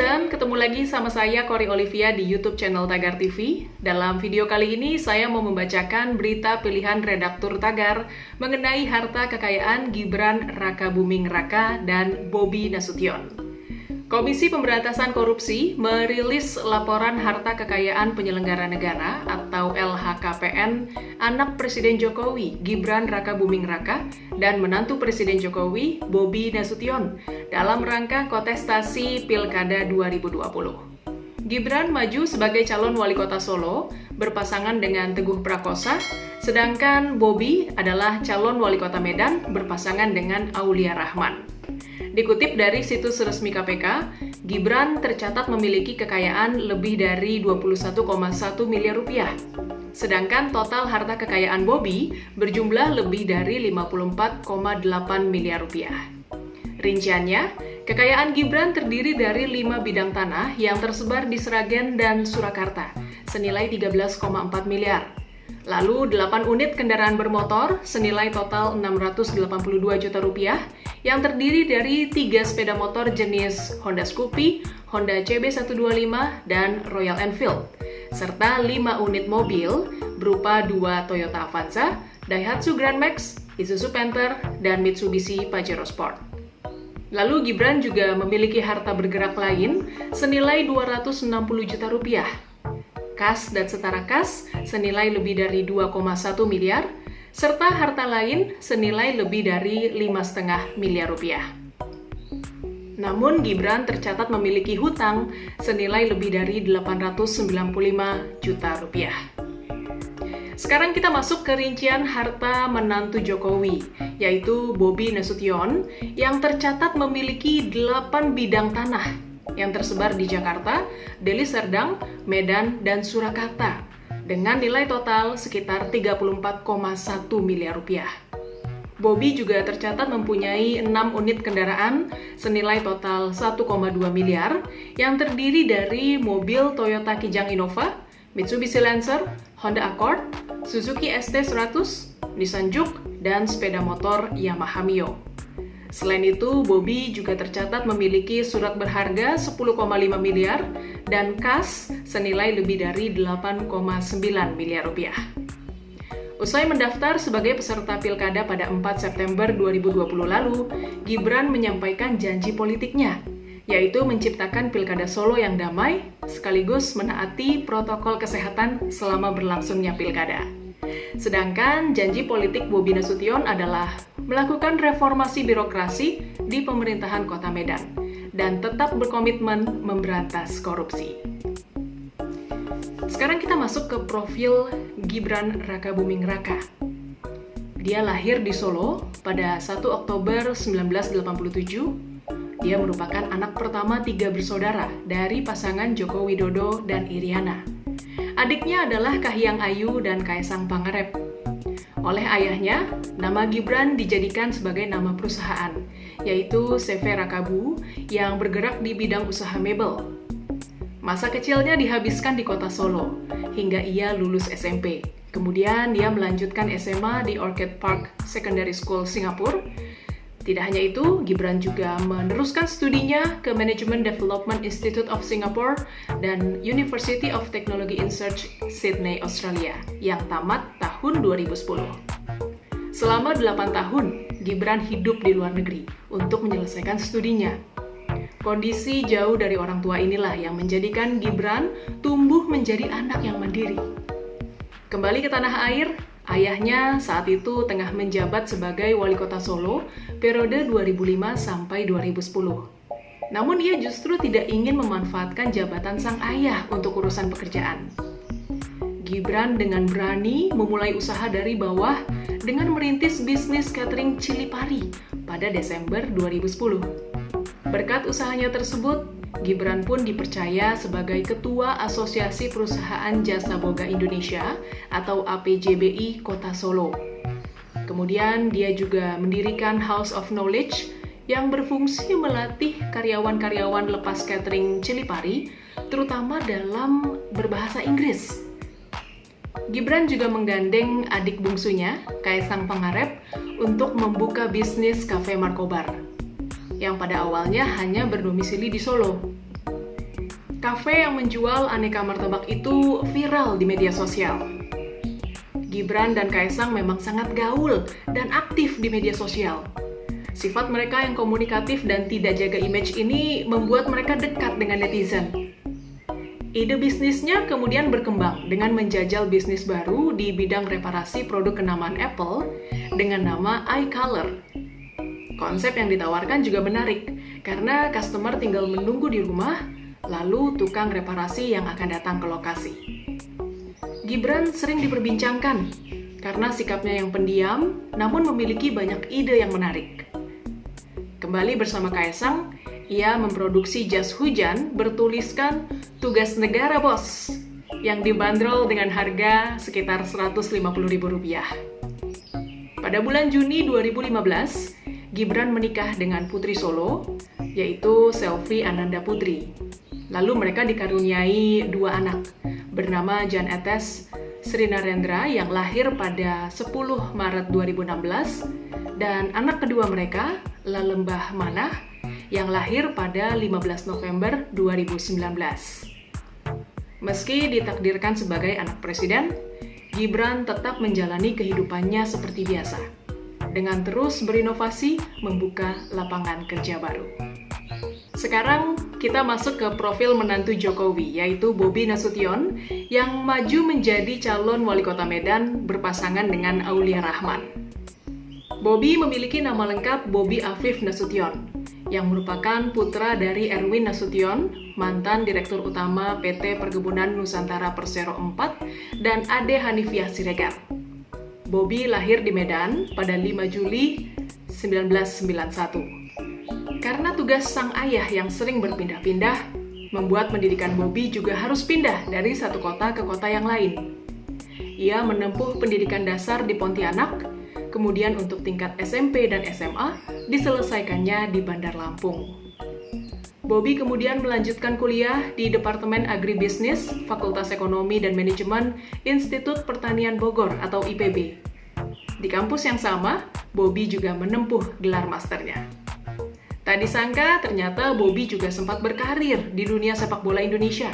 netizen, ketemu lagi sama saya Kori Olivia di YouTube channel Tagar TV. Dalam video kali ini saya mau membacakan berita pilihan redaktur Tagar mengenai harta kekayaan Gibran Rakabuming Raka dan Bobi Nasution. Komisi Pemberantasan Korupsi merilis laporan harta kekayaan penyelenggara negara atau LHKPN anak Presiden Jokowi, Gibran Rakabuming Raka, dan menantu Presiden Jokowi, Bobi Nasution, dalam rangka kontestasi Pilkada 2020. Gibran maju sebagai calon wali kota Solo, berpasangan dengan Teguh Prakosa, sedangkan Bobi adalah calon wali kota Medan, berpasangan dengan Aulia Rahman. Dikutip dari situs resmi KPK, Gibran tercatat memiliki kekayaan lebih dari 21,1 miliar rupiah. Sedangkan total harta kekayaan Bobi berjumlah lebih dari 54,8 miliar rupiah. Rinciannya, kekayaan Gibran terdiri dari 5 bidang tanah yang tersebar di Sragen dan Surakarta, senilai 13,4 miliar. Lalu 8 unit kendaraan bermotor senilai total 682 juta rupiah yang terdiri dari 3 sepeda motor jenis Honda Scoopy, Honda CB125, dan Royal Enfield, serta 5 unit mobil berupa 2 Toyota Avanza, Daihatsu Grand Max, Isuzu Panther, dan Mitsubishi Pajero Sport. Lalu Gibran juga memiliki harta bergerak lain senilai 260 juta rupiah. Kas dan setara kas senilai lebih dari 2,1 miliar, serta harta lain senilai lebih dari 5,5 miliar rupiah. Namun Gibran tercatat memiliki hutang senilai lebih dari 895 juta rupiah. Sekarang kita masuk ke rincian harta menantu Jokowi, yaitu Bobi Nasution, yang tercatat memiliki 8 bidang tanah yang tersebar di Jakarta, Deli Serdang, Medan, dan Surakarta, dengan nilai total sekitar 34,1 miliar rupiah. Bobi juga tercatat mempunyai 6 unit kendaraan senilai total 1,2 miliar yang terdiri dari mobil Toyota Kijang Innova, Mitsubishi Lancer, Honda Accord, Suzuki ST100, Nissan Juke, dan sepeda motor Yamaha Mio. Selain itu, Bobi juga tercatat memiliki surat berharga 10,5 miliar dan kas senilai lebih dari 8,9 miliar rupiah. Usai mendaftar sebagai peserta Pilkada pada 4 September 2020 lalu, Gibran menyampaikan janji politiknya, yaitu menciptakan Pilkada Solo yang damai, sekaligus menaati protokol kesehatan selama berlangsungnya Pilkada. Sedangkan janji politik Bobi Nasution adalah melakukan reformasi birokrasi di pemerintahan Kota Medan dan tetap berkomitmen memberantas korupsi. Sekarang kita masuk ke profil Gibran Rakabuming Raka. Dia lahir di Solo pada 1 Oktober 1987. Dia merupakan anak pertama 3 bersaudara dari pasangan Joko Widodo dan Iriana. Adiknya adalah Kahiyang Ayu dan Kaisang Pangarep. Oleh ayahnya, nama Gibran dijadikan sebagai nama perusahaan, yaitu CV Rakabu yang bergerak di bidang usaha mebel. Masa kecilnya dihabiskan di kota Solo, hingga ia lulus SMP. Kemudian dia melanjutkan SMA di Orchid Park Secondary School, Singapura. Tidak hanya itu, Gibran juga meneruskan studinya ke Management Development Institute of Singapore dan University of Technology Research, Sydney, Australia, yang tamat tahun 2010. Selama 8 tahun, Gibran hidup di luar negeri untuk menyelesaikan studinya. Kondisi jauh dari orang tua inilah yang menjadikan Gibran tumbuh menjadi anak yang mandiri. Kembali ke tanah air, ayahnya saat itu tengah menjabat sebagai wali kota Solo periode 2005 sampai 2010. Namun ia justru tidak ingin memanfaatkan jabatan sang ayah untuk urusan pekerjaan. Gibran dengan berani memulai usaha dari bawah dengan merintis bisnis catering cili pari pada Desember 2010. Berkat usahanya tersebut, Gibran pun dipercaya sebagai Ketua Asosiasi Perusahaan Jasa Boga Indonesia atau APJBI Kota Solo. Kemudian dia juga mendirikan House of Knowledge yang berfungsi melatih karyawan-karyawan lepas catering cili pari, terutama dalam berbahasa Inggris. Gibran juga menggandeng adik bungsunya, Kaisang Pangarep, untuk membuka bisnis Cafe Markobar, yang pada awalnya hanya berdomisili di Solo. Kafe yang menjual aneka martabak itu viral di media sosial. Gibran dan Kaesang memang sangat gaul dan aktif di media sosial. Sifat mereka yang komunikatif dan tidak jaga image ini membuat mereka dekat dengan netizen. Ide bisnisnya kemudian berkembang dengan menjajal bisnis baru di bidang reparasi produk kenamaan Apple dengan nama iColor. Konsep yang ditawarkan juga menarik, karena customer tinggal menunggu di rumah, lalu tukang reparasi yang akan datang ke lokasi. Gibran sering diperbincangkan karena sikapnya yang pendiam, namun memiliki banyak ide yang menarik. Kembali bersama Kaesang, ia memproduksi jas hujan bertuliskan "Tugas Negara Bos" yang dibanderol dengan harga sekitar Rp150.000. Pada bulan Juni 2015, Gibran menikah dengan putri Solo, yaitu Selvi Ananda Putri. Lalu mereka dikaruniai 2 anak, bernama Jan Etes Srinarendra yang lahir pada 10 Maret 2016, dan anak kedua mereka, Lalembah Manah, yang lahir pada 15 November 2019. Meski ditakdirkan sebagai anak presiden, Gibran tetap menjalani kehidupannya seperti biasa, dengan terus berinovasi membuka lapangan kerja baru. Sekarang kita masuk ke profil menantu Jokowi, yaitu Bobi Nasution, yang maju menjadi calon wali kota Medan berpasangan dengan Aulia Rahman. Bobi memiliki nama lengkap Bobi Afif Nasution, yang merupakan putra dari Erwin Nasution, mantan Direktur Utama PT Perkebunan Nusantara Persero 4, dan Ade Hanifiah Siregar. Bobi lahir di Medan pada 5 Juli 1991. Karena tugas sang ayah yang sering berpindah-pindah, membuat pendidikan Bobi juga harus pindah dari satu kota ke kota yang lain. Ia menempuh pendidikan dasar di Pontianak, kemudian untuk tingkat SMP dan SMA diselesaikannya di Bandar Lampung. Bobi kemudian melanjutkan kuliah di Departemen Agribisnis, Fakultas Ekonomi dan Manajemen Institut Pertanian Bogor atau IPB. Di kampus yang sama, Bobi juga menempuh gelar masternya. Tak disangka, ternyata Bobi juga sempat berkarir di dunia sepak bola Indonesia.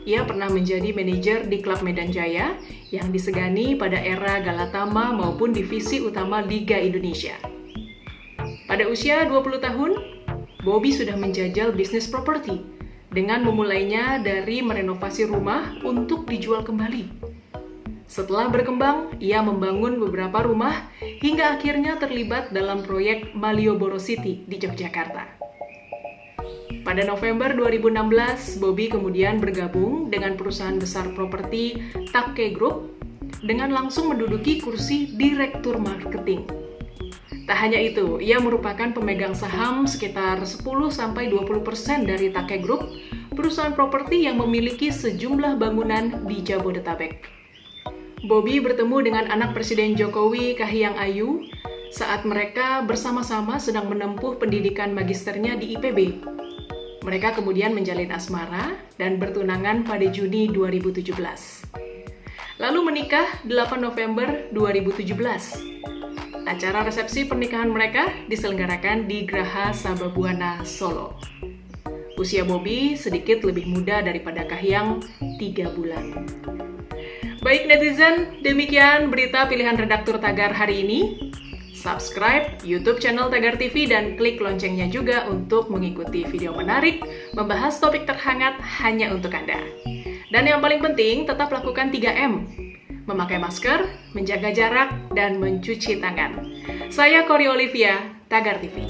Ia pernah menjadi manajer di klub Medan Jaya yang disegani pada era Galatama maupun divisi utama Liga Indonesia. Pada usia 20 tahun, Bobi sudah menjajal bisnis properti dengan memulainya dari merenovasi rumah untuk dijual kembali. Setelah berkembang, ia membangun beberapa rumah hingga akhirnya terlibat dalam proyek Malioboro City di Yogyakarta. Pada November 2016, Bobi kemudian bergabung dengan perusahaan besar properti Takke Group dengan langsung menduduki kursi Direktur Marketing. Tak hanya itu, ia merupakan pemegang saham sekitar 10-20% dari Takke Group, perusahaan properti yang memiliki sejumlah bangunan di Jabodetabek. Bobi bertemu dengan anak Presiden Jokowi, Kahiyang Ayu, saat mereka bersama-sama sedang menempuh pendidikan magisternya di IPB. Mereka kemudian menjalin asmara dan bertunangan pada Juni 2017. Lalu menikah 8 November 2017. Acara resepsi pernikahan mereka diselenggarakan di Graha Sababwana, Solo. Usia Bobi sedikit lebih muda daripada Kahiyang, 3 bulan. Baik netizen, demikian berita pilihan redaktur Tagar hari ini. Subscribe YouTube channel Tagar TV dan klik loncengnya juga untuk mengikuti video menarik, membahas topik terhangat hanya untuk Anda. Dan yang paling penting, tetap lakukan 3M. Memakai masker, menjaga jarak, dan mencuci tangan. Saya Kori Olivia, Tagar TV.